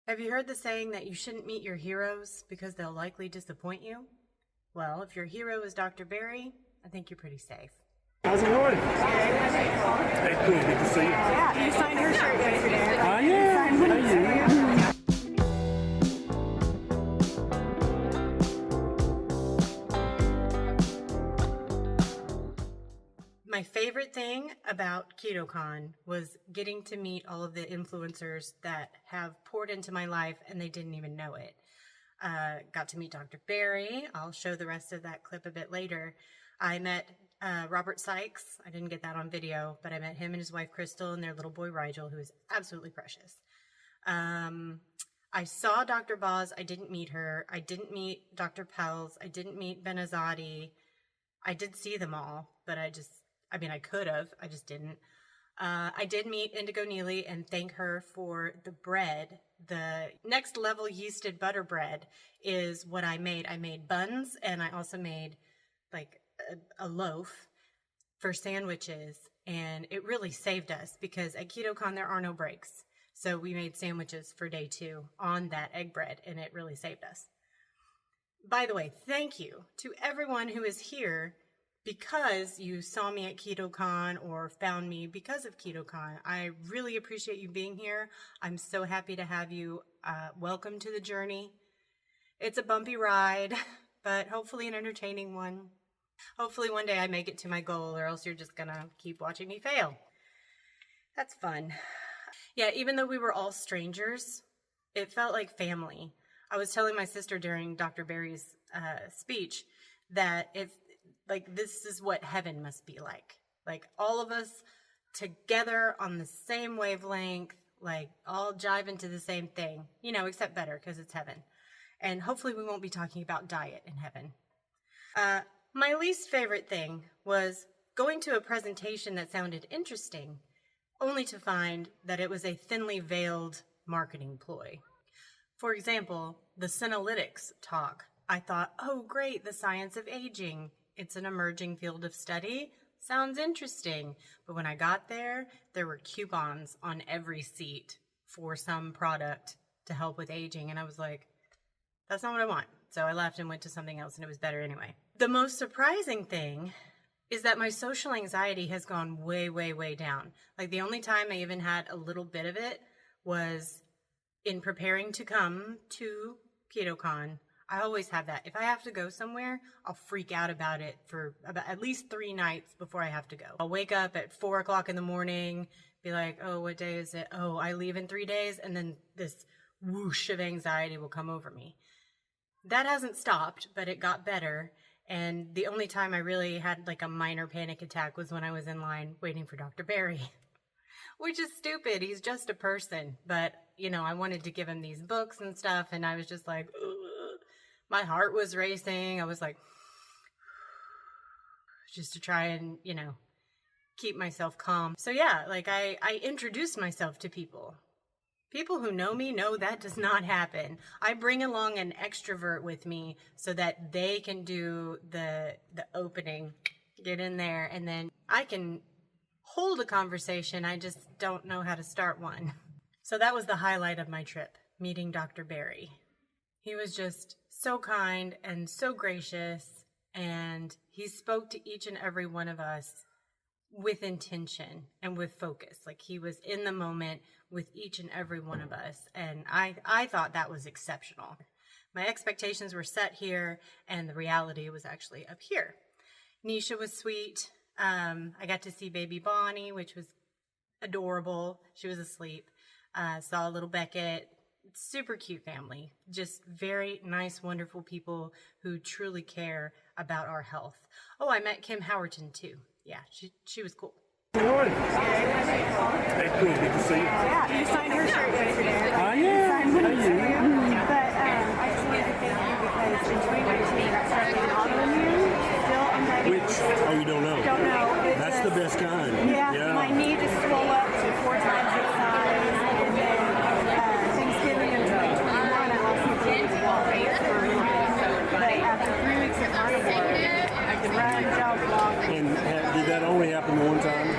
Have you heard the saying that you shouldn't meet your heroes because they'll likely disappoint you? Well, if your hero is Dr. Barry, I think you're pretty safe. How's it going? Hey, cool. Good to see you. Yeah, you signed her shirt yesterday. Yeah. My favorite thing about KetoCon was getting to meet all of the influencers that have poured into my life and they didn't even know it. Got to meet Dr. Barry. I'll show the rest of that clip a bit later. I met Robert Sykes. I didn't get that on video, but I met him and his wife Crystal and their little boy Rigel, who is absolutely precious. I saw Dr. Boz. I didn't meet her. I didn't meet Dr. Pels. I didn't meet Benazati. I did see them all, but I could have. I just didn't. I did meet Indigo Neely and thank her for the bread. The next level yeasted butter bread is what I made. I made buns and I also made like a loaf for sandwiches, and it really saved us because at KetoCon there are no breaks. So we made sandwiches for day 2 on that egg bread, and it really saved us. By the way, thank you to everyone who is here because you saw me at KetoCon or found me because of KetoCon. I really appreciate you being here. I'm so happy to have you. Welcome to the journey. It's a bumpy ride, but hopefully an entertaining one. Hopefully one day I make it to my goal, or else you're just gonna keep watching me fail. That's fun. Yeah, even though we were all strangers, it felt like family. I was telling my sister during Dr. Barry's speech that this is what heaven must be like. Like all of us together on the same wavelength, like all jive into the same thing, except better because it's heaven. And hopefully we won't be talking about diet in heaven. My least favorite thing was going to a presentation that sounded interesting, only to find that it was a thinly veiled marketing ploy. For example, the Senolytics talk. I thought, oh great, the science of aging. It's an emerging field of study. Sounds interesting. But when I got there, there were coupons on every seat for some product to help with aging. And I was like, that's not what I want. So I left and went to something else, and it was better anyway. The most surprising thing is that my social anxiety has gone way, way, way down. Like the only time I even had a little bit of it was in preparing to come to KetoCon. I always have that. If I have to go somewhere, I'll freak out about it for about at least 3 nights before I have to go. I'll wake up at 4 o'clock in the morning, be like, oh, what day is it? Oh, I leave in 3 days. And then this whoosh of anxiety will come over me. That hasn't stopped, but it got better. And the only time I really had like a minor panic attack was when I was in line waiting for Dr. Barry, which is stupid. He's just a person. But, I wanted to give him these books and stuff. And I was just like, ugh. My heart was racing. I was like, just to try and, keep myself calm. So yeah, I introduced myself to people. People who know me know that does not happen. I bring along an extrovert with me so that they can do the opening, get in there, and then I can hold a conversation. I just don't know how to start one. So that was the highlight of my trip, meeting Dr. Barry. He was just so kind and so gracious, and he spoke to each and every one of us with intention and with focus. Like he was in the moment with each and every one of us, and I thought that was exceptional. My expectations were set here, and the reality was actually up here. Nisha was sweet. I got to see baby Bonnie, which was adorable. She was asleep. Saw little Beckett. Super cute family, just very nice, wonderful people who truly care about our health. Oh, I met Kim Howerton too. Yeah, she was cool. How's it going? Hey, cool. Good to see you. Yeah, you signed her shirt yesterday. But I just wanted to thank you because in 2019 I started an autoimmune, still undiagnosed. You don't know? Don't know. That's the best kind. Yeah, my knee just swelled up to 4 times its size, and then Thanksgiving in 2021 I lost my kids while but after 3 weeks at carnivore, I could run, jump, walk. And did that only happen one time?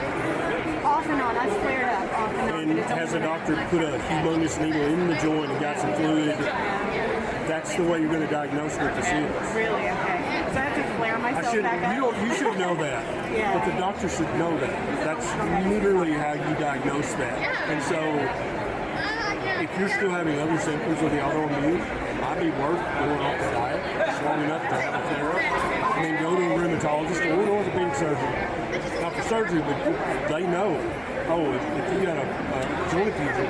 Off and on. I've flared up off and on. And has has a doctor put a humongous needle in the joint and got some fluid, that's the way you're going to diagnose what this is. Really? Okay. So I have to flare myself back up? You should know that, Yeah. but the doctor should know that. That's literally how you diagnose that. And so, if you're still having other symptoms of the autoimmune, it might be worth going off the diet just long enough to have a flare-up, and then go to a rheumatologist or an orthopedic surgeon. Not for surgery, but they know, if you got a joint injury,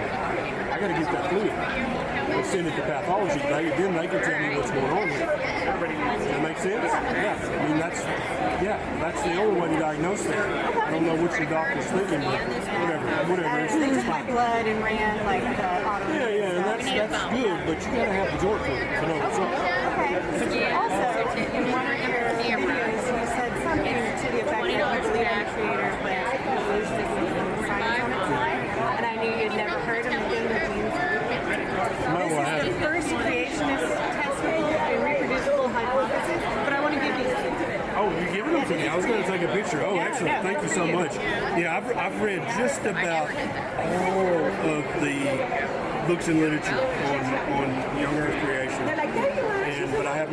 I got to get that fluid. We'll send it to pathology. Then they can tell me what's going on with it. Does that make sense? Yeah. I mean, that's the only way to diagnose that. I don't know what your doctor's thinking, but whatever. They It's took my fine. blood and ran like the autoimmune. Yeah, and that's good, but you gotta have the joint fluid to know what's up. Okay. Also, in one of your videos, you said something to the effect of a bleeding creator, but evolutionist science on its side, and I knew you'd never heard of anything that means. No, This I is haven't. the first creationist testing a reproducible hypothesis, but I want to give these to you. Oh, you're giving them to me. I was going to take a picture. Oh, excellent. Thank you so much. Yeah, I've read just about all of the books and literature on young Earth creation. They're like, there you are. But I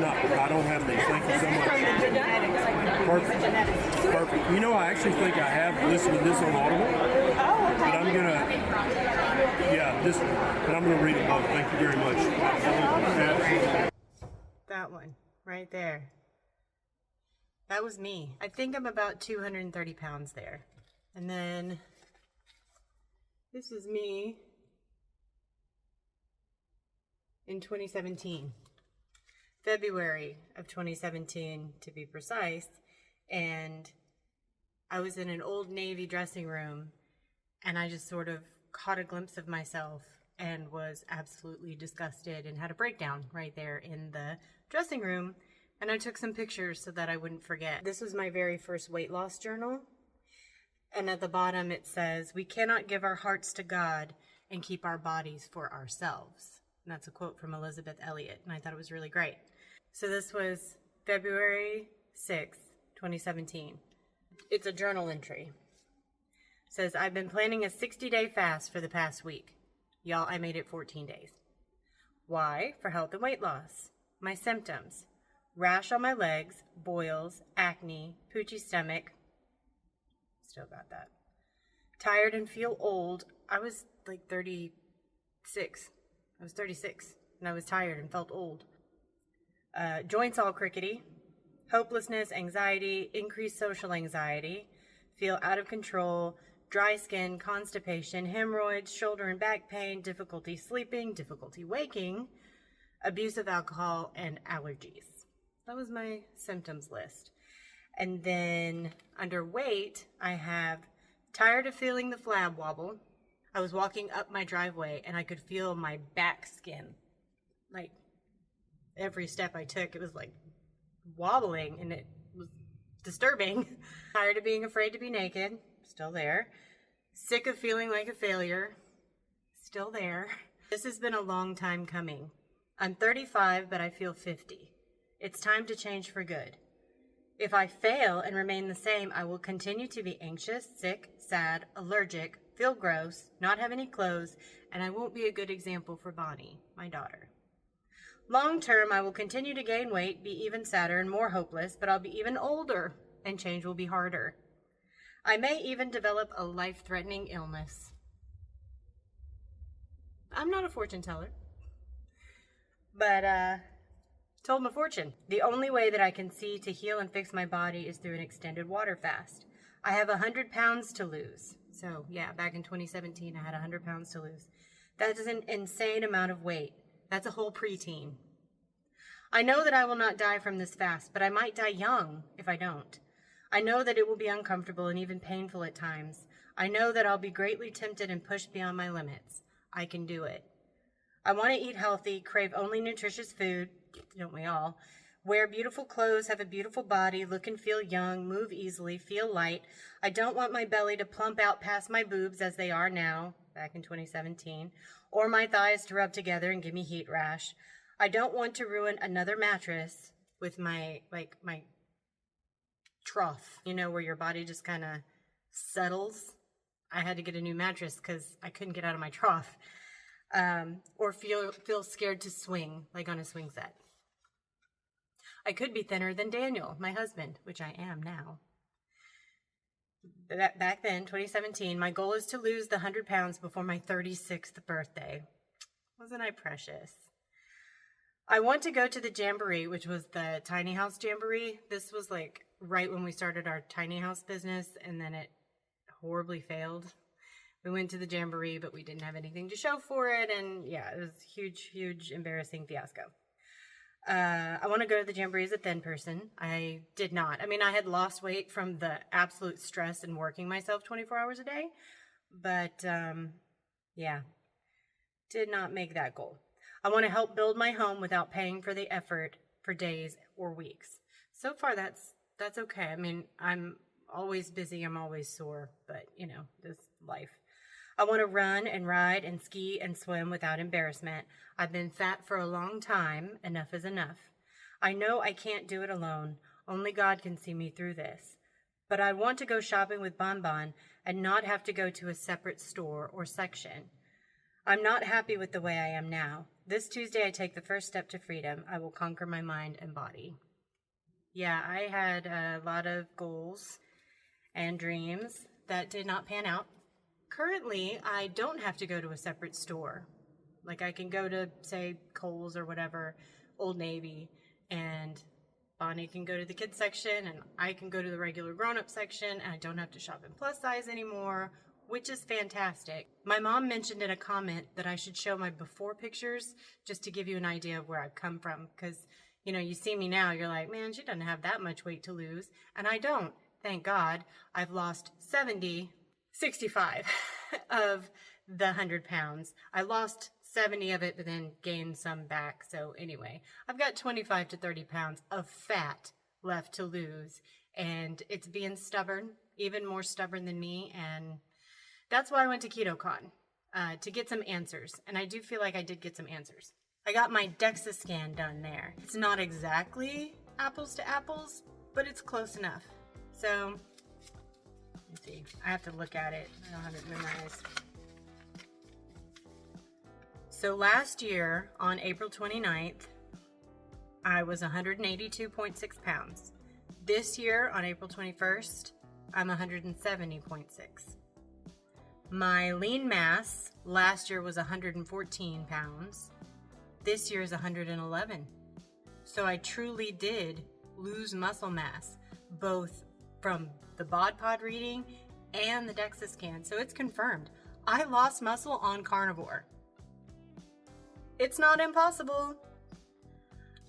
don't have these. Thank you so From much. the genetics. Perfect. Perfect. You know, I actually think I have listened to this on Audible, Oh, but okay. I'm gonna read it both. Thank you very much. Yeah. That one right there. That was me. I think I'm about 230 pounds there. And then this is me in 2017. February of 2017 to be precise. And I was in an Old Navy dressing room and I just sort of caught a glimpse of myself and was absolutely disgusted and had a breakdown right there in the dressing room. And I took some pictures so that I wouldn't forget. This was my very first weight loss journal. And at the bottom it says, "We cannot give our hearts to God and keep our bodies for ourselves." And that's a quote from Elizabeth Elliot. And I thought it was really great. So this was February 6th, 2017. It's a journal entry. It says, "I've been planning a 60-day fast for the past week. Y'all, I made it 14 days. Why? For health and weight loss. My symptoms: rash on my legs, boils, acne, poochy stomach." Still got that. Tired and feel old. I was like 36. I was 36 and I was tired and felt old. Joints all crickety. Hopelessness, anxiety, increased social anxiety. Feel out of control. Dry skin, constipation, hemorrhoids, shoulder and back pain, difficulty sleeping, difficulty waking, abuse of alcohol, and allergies. That was my symptoms list. And then under weight, I have tired of feeling the flab wobble. I was walking up my driveway and I could feel my back skin. Like every step I took, it was like wobbling and it was disturbing. Tired of being afraid to be naked. Still there. Sick of feeling like a failure. Still there. This has been a long time coming. I'm 35, but I feel 50. It's time to change for good. If I fail and remain the same, I will continue to be anxious, sick, sad, allergic, feel gross, not have any clothes, and I won't be a good example for Bonnie, my daughter. Long term, I will continue to gain weight, be even sadder and more hopeless, but I'll be even older, and change will be harder. I may even develop a life-threatening illness. I'm not a fortune teller, but told my fortune. The only way that I can see to heal and fix my body is through an extended water fast. I have 100 pounds to lose. So yeah, back in 2017, I had 100 pounds to lose. That is an insane amount of weight. That's a whole preteen. I know that I will not die from this fast, but I might die young if I don't. I know that it will be uncomfortable and even painful at times. I know that I'll be greatly tempted and pushed beyond my limits. I can do it. I want to eat healthy, crave only nutritious food, don't we all? Wear beautiful clothes, have a beautiful body, look and feel young, move easily, feel light. I don't want my belly to plump out past my boobs as they are now, back in 2017, or my thighs to rub together and give me heat rash. I don't want to ruin another mattress with my trough, you know, where your body just kind of settles. I had to get a new mattress because I couldn't get out of my trough. Or feel scared to swing, like on a swing set. I could be thinner than Daniel, my husband, which I am now. Back then, 2017, my goal is to lose the 100 pounds before my 36th birthday. Wasn't I precious? I want to go to the Jamboree, which was the tiny house Jamboree. This was like right when we started our tiny house business, and then it horribly failed. We went to the Jamboree, but we didn't have anything to show for it, and yeah, it was a huge, huge, embarrassing fiasco. I want to go to the Jamboree as a thin person. I did not. I mean, I had lost weight from the absolute stress and working myself 24 hours a day, but yeah, did not make that goal. I want to help build my home without paying for the effort for days or weeks. So far, that's okay. I mean, I'm always busy. I'm always sore, but you know, this life. I want to run and ride and ski and swim without embarrassment. I've been fat for a long time. Enough is enough. I know I can't do it alone. Only God can see me through this. But I want to go shopping with Bonbon and not have to go to a separate store or section. I'm not happy with the way I am now. This Tuesday, I take the first step to freedom. I will conquer my mind and body. Yeah, I had a lot of goals and dreams that did not pan out. Currently, I don't have to go to a separate store. Like I can go to, say, Kohl's or whatever, Old Navy, and Bonnie can go to the kids section, and I can go to the regular grown-up section, and I don't have to shop in plus size anymore, which is fantastic. My mom mentioned in a comment that I should show my before pictures just to give you an idea of where I've come from, because, you know, you see me now, you're like, man, she doesn't have that much weight to lose, and I don't. Thank God. I've lost 65 of the 100 pounds. I lost 70 of it, but then gained some back. So anyway, I've got 25 to 30 pounds of fat left to lose, and it's being stubborn, even more stubborn than me. And that's why I went to KetoCon, to get some answers. And I do feel like I did get some answers. I got my DEXA scan done there. It's not exactly apples to apples, but it's close enough. So let's see. I have to look at it. I don't have it memorized. So last year, on April 29th, I was 182.6 pounds. This year, on April 21st, I'm 170.6. My lean mass last year was 114 pounds. This year is 111. So I truly did lose muscle mass, both from the bod pod reading and the DEXA scan. So it's confirmed. I lost muscle on carnivore. It's not impossible.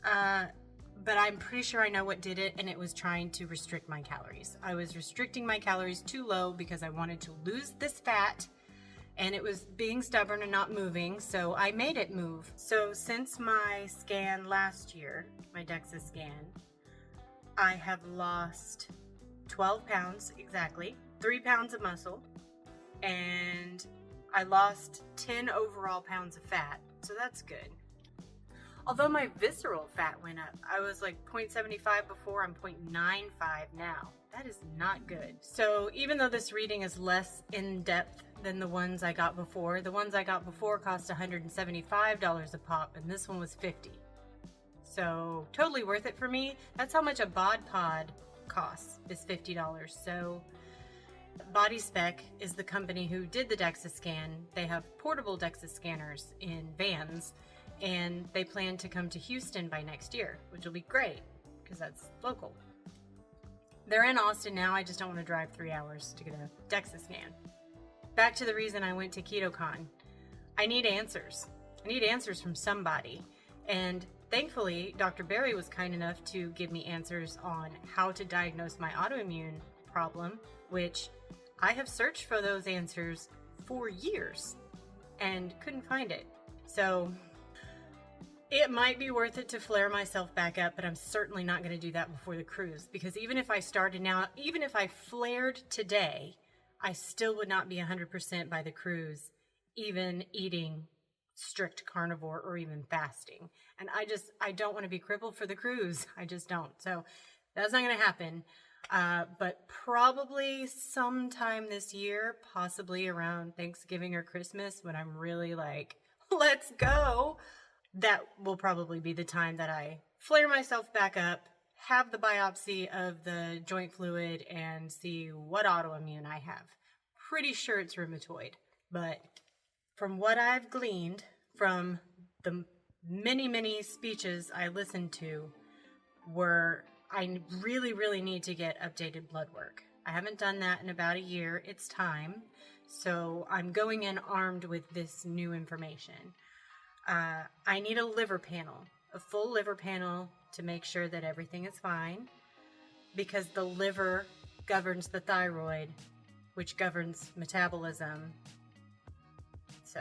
But I'm pretty sure I know what did it, and it was trying to restrict my calories. I was restricting my calories too low because I wanted to lose this fat, and it was being stubborn and not moving, so I made it move. So since my scan last year, my DEXA scan, I have lost 12 pounds exactly, 3 pounds of muscle, and I lost 10 overall pounds of fat, so that's good. Although my visceral fat went up. I was like 0.75 before, I'm 0.95 now. That is not good. So even though this reading is less in depth than the ones I got before, the ones I got before cost $175 a pop, and this one was $50. So totally worth it for me. That's how much a bod pod costs, is $50. So Body Spec is the company who did the DEXA scan. They have portable DEXA scanners in vans, and they plan to come to Houston by next year, which will be great because that's local. They're in Austin now. I just don't want to drive 3 hours to get a DEXA scan. Back to the reason I went to KetoCon. I need answers. I need answers from somebody. And thankfully, Dr. Barry was kind enough to give me answers on how to diagnose my autoimmune problem, which I have searched for those answers for years and couldn't find it. So it might be worth it to flare myself back up, but I'm certainly not going to do that before the cruise, because even if I started now, even if I flared today, I still would not be 100% by the cruise, even eating strict carnivore or even fasting. And I don't want to be crippled for the cruise. I just don't. So that's not going to happen. But probably sometime this year, possibly around Thanksgiving or Christmas, when I'm really like, let's go, that will probably be the time that I flare myself back up, have the biopsy of the joint fluid, and see what autoimmune I have. Pretty sure it's rheumatoid, but from what I've gleaned from the many speeches I listened to, were I really, really need to get updated blood work. I haven't done that in about a year. It's time. So I'm going in armed with this new information. I need a liver panel, a full liver panel, to make sure that everything is fine, because the liver governs the thyroid, which governs metabolism. So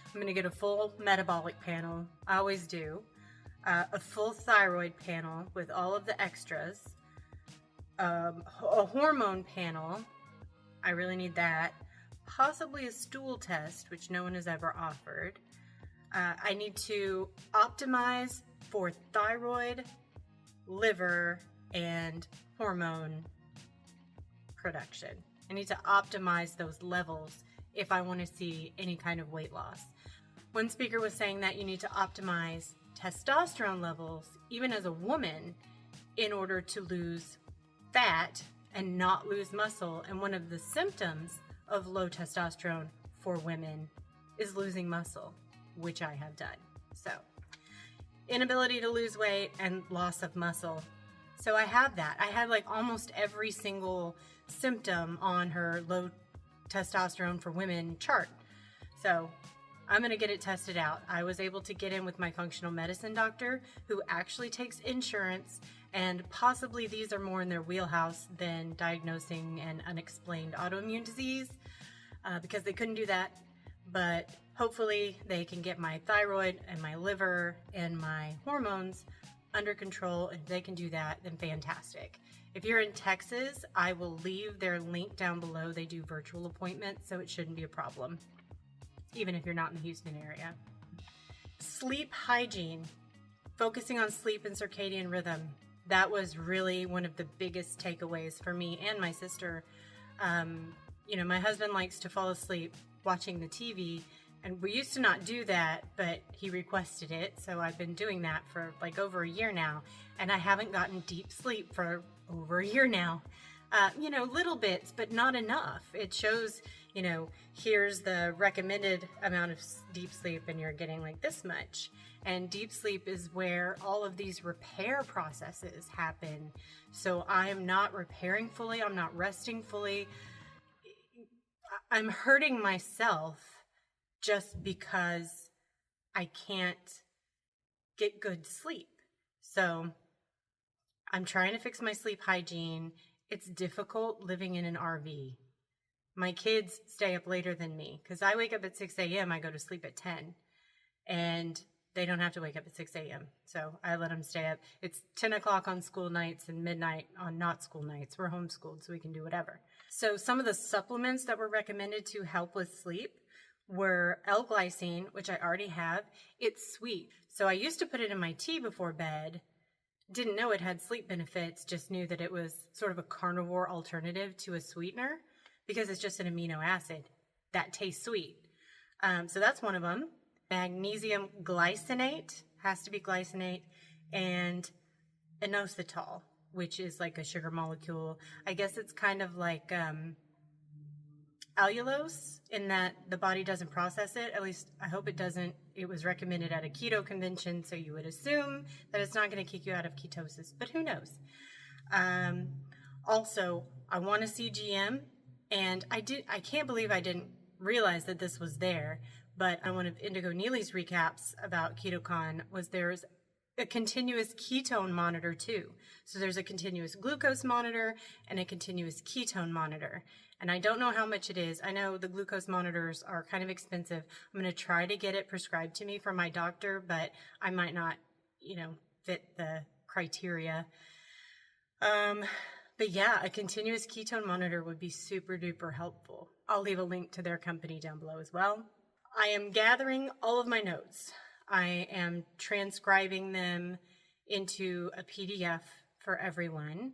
I'm going to get a full metabolic panel. I always do. A full thyroid panel with all of the extras. A hormone panel. I really need that. Possibly a stool test, which no one has ever offered. I need to optimize for thyroid, liver, and hormone production. I need to optimize those levels if I want to see any kind of weight loss. One speaker was saying that you need to optimize testosterone levels, even as a woman, in order to lose fat and not lose muscle. And one of the symptoms of low testosterone for women is losing muscle, which I have done. So, inability to lose weight and loss of muscle. So I have that. I had like almost every single symptom on her low testosterone for women chart. So I'm going to get it tested out. I was able to get in with my functional medicine doctor, who actually takes insurance, and possibly these are more in their wheelhouse than diagnosing an unexplained autoimmune disease, because they couldn't do that. But hopefully they can get my thyroid and my liver and my hormones under control. And if they can do that, then fantastic. If you're in Texas, I will leave their link down below. They do virtual appointments, so it shouldn't be a problem, even if you're not in the Houston area. Sleep hygiene, focusing on sleep and circadian rhythm. That was really one of the biggest takeaways for me and my sister. My husband likes to fall asleep watching the TV, and we used to not do that, but he requested it, so I've been doing that for like over a year now, and I haven't gotten deep sleep for over a year now. Little bits, but not enough. It shows, here's the recommended amount of deep sleep, and you're getting like this much. And deep sleep is where all of these repair processes happen. So I'm not repairing fully. I'm not resting fully. I'm hurting myself just because I can't get good sleep. So I'm trying to fix my sleep hygiene. It's difficult living in an RV. My kids stay up later than me because I wake up at 6 a.m. I go to sleep at 10, and they don't have to wake up at 6 a.m. So I let them stay up. It's 10 o'clock on school nights and midnight on not school nights. We're homeschooled, so we can do whatever. So some of the supplements that were recommended to help with sleep were L-glycine, which I already have. It's sweet. So I used to put it in my tea before bed. Didn't know it had sleep benefits, just knew that it was sort of a carnivore alternative to a sweetener because it's just an amino acid that tastes sweet. So that's one of them. Magnesium glycinate, has to be glycinate, and inositol, which is like a sugar molecule. I guess it's kind of like allulose in that the body doesn't process it. At least I hope it doesn't. It was recommended at a keto convention, so you would assume that it's not going to kick you out of ketosis, but who knows? Also, I want a CGM, and I can't believe I didn't realize that this was there, but on one of Indigo Neely's recaps about KetoCon was there's a continuous ketone monitor too. So there's a continuous glucose monitor and a continuous ketone monitor. And I don't know how much it is. I know the glucose monitors are kind of expensive. I'm going to try to get it prescribed to me from my doctor, but I might not, fit the criteria. But yeah, a continuous ketone monitor would be super duper helpful. I'll leave a link to their company down below as well. I am gathering all of my notes. I am transcribing them into a PDF for everyone.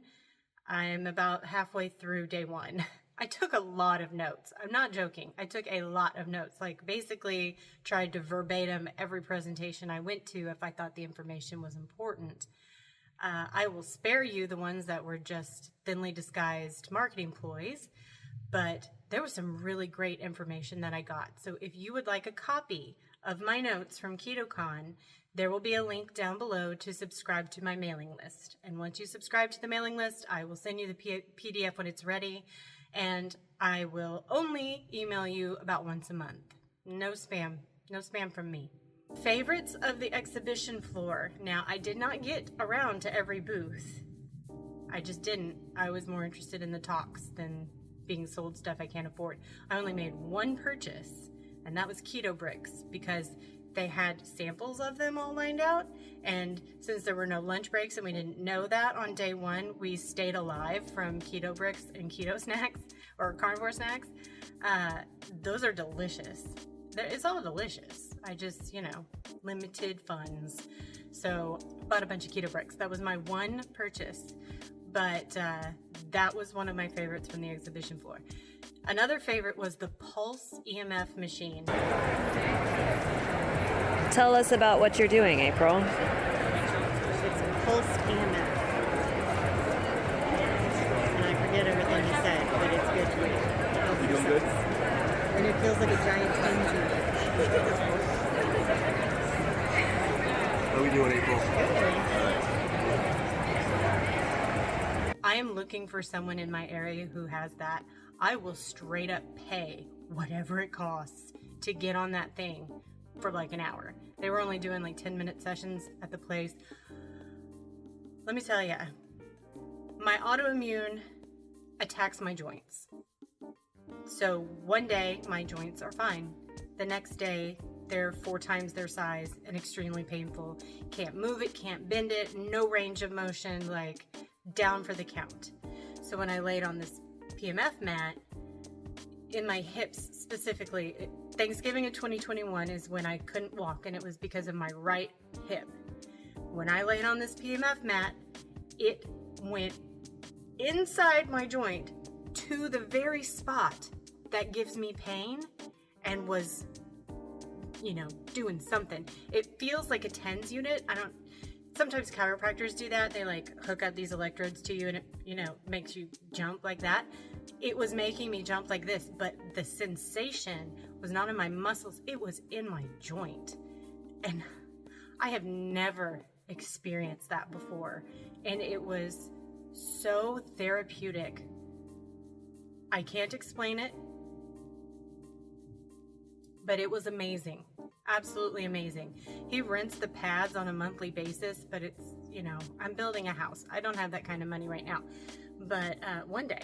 I'm about halfway through day 1. I took a lot of notes. I'm not joking. I took a lot of notes, like basically tried to verbatim every presentation I went to if I thought the information was important. I will spare you the ones that were just thinly disguised marketing ploys, but there was some really great information that I got. So if you would like a copy of my notes from KetoCon, there will be a link down below to subscribe to my mailing list. And once you subscribe to the mailing list, I will send you the PDF when it's ready, and I will only email you about once a month. No spam from me. Favorites of the exhibition floor. Now, I did not get around to every booth. I just didn't. I was more interested in the talks than being sold stuff I can't afford. I only made one purchase, and that was keto bricks, because they had samples of them all lined out, and since there were no lunch breaks and we didn't know that on day 1, we stayed alive from keto bricks and keto snacks or carnivore snacks. Those are delicious. It's all delicious. I just, limited funds. So bought a bunch of keto bricks. That was my one purchase, but that was one of my favorites from the exhibition floor. Another favorite was the Pulse EMF machine. Tell us about what you're doing, April. It's Pulse EMF. And I forget everything you said, but it's good for you. You doing good? And it feels like a giant engine. How are we doing, April? I am looking for someone in my area who has that. I will straight up pay whatever it costs to get on that thing for like an hour. They were only doing like 10-minute sessions at the place. Let me tell you, my autoimmune attacks my joints. So one day my joints are fine. The next day they're 4 times their size and extremely painful. Can't move it, can't bend it, no range of motion, like down for the count. So when I laid on this PMF mat, in my hips specifically, Thanksgiving of 2021 is when I couldn't walk, and it was because of my right hip. When I laid on this PMF mat, it went inside my joint to the very spot that gives me pain and was, doing something. It feels like a TENS unit. Sometimes chiropractors do that. They like hook up these electrodes to you and it, makes you jump like that. It was making me jump like this, but the sensation was not in my muscles. It was in my joint. And I have never experienced that before. And it was so therapeutic. I can't explain it, but it was amazing. Absolutely amazing. He rents the pads on a monthly basis, but it's, I'm building a house. I don't have that kind of money right now, but one day.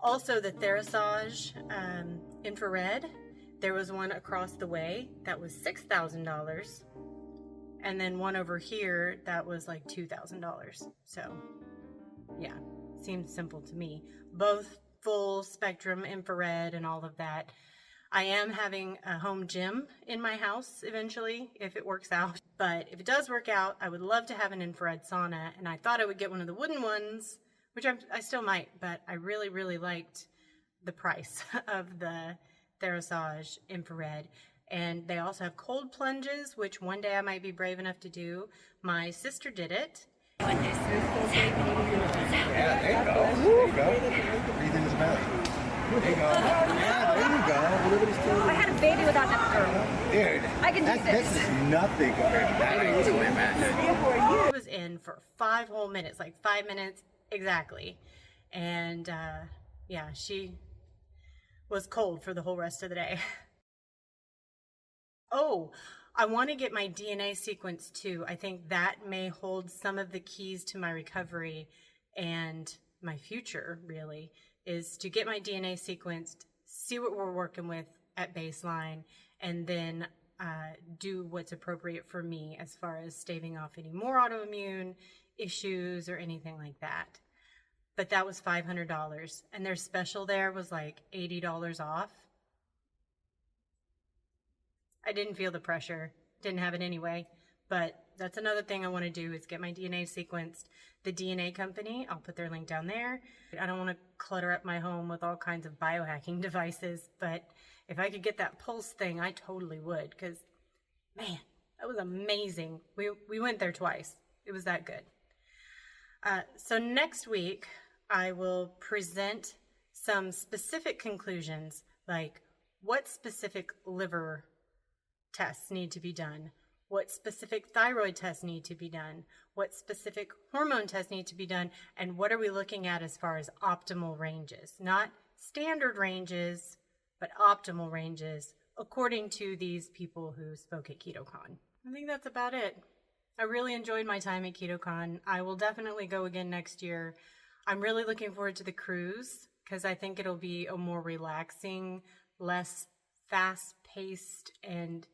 Also the Therasage infrared, there was one across the way that was $6,000, and then one over here that was like $2,000. So yeah, seems simple to me. Both full spectrum infrared and all of that. I am having a home gym in my house eventually, if it works out. But if it does work out, I would love to have an infrared sauna. And I thought I would get one of the wooden ones, which I still might, but I really, really liked the price of the Therasage infrared. And they also have cold plunges, which one day I might be brave enough to do. My sister did it. Yeah, there you go. There you go. Breathe in his belly. There you go. Yeah, there you go. Everybody's doing I had a baby without that girl. Dude, I can do this is nothing compared to that. I do it, man. I was in for 5 whole minutes, like 5 minutes exactly. And yeah, she was cold for the whole rest of the day. Oh, I want to get my DNA sequenced too. I think that may hold some of the keys to my recovery and my future, really, is to get my DNA sequenced, see what we're working with at baseline, and then do what's appropriate for me as far as staving off any more autoimmune issues or anything like that. But that was $500, and their special there was like $80 off. I didn't feel the pressure, didn't have it anyway, But that's another thing I want to do is get my DNA sequenced. The DNA company, I'll put their link down there. I don't want to clutter up my home with all kinds of biohacking devices, but if I could get that pulse thing, I totally would, because, man, that was amazing. We went there twice. It was that good. So next week, I will present some specific conclusions, like what specific liver tests need to be done, what specific thyroid tests need to be done, what specific hormone tests need to be done, and what are we looking at as far as optimal ranges. Not standard ranges, but optimal ranges, according to these people who spoke at KetoCon. I think that's about it. I really enjoyed my time at KetoCon. I will definitely go again next year. I'm really looking forward to the cruise, because I think it'll be a more relaxing, less fast-paced and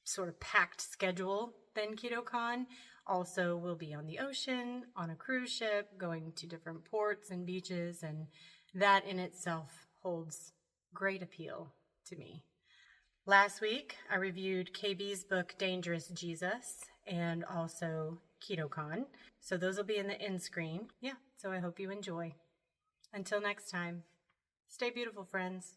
sort of packed schedule than KetoCon. Also, we'll be on the ocean, on a cruise ship, going to different ports and beaches, and that in itself holds great appeal to me. Last week, I reviewed KB's book, Dangerous Jesus, and also KetoCon. So those will be in the end screen. Yeah, so I hope you enjoy. Until next time, stay beautiful, friends.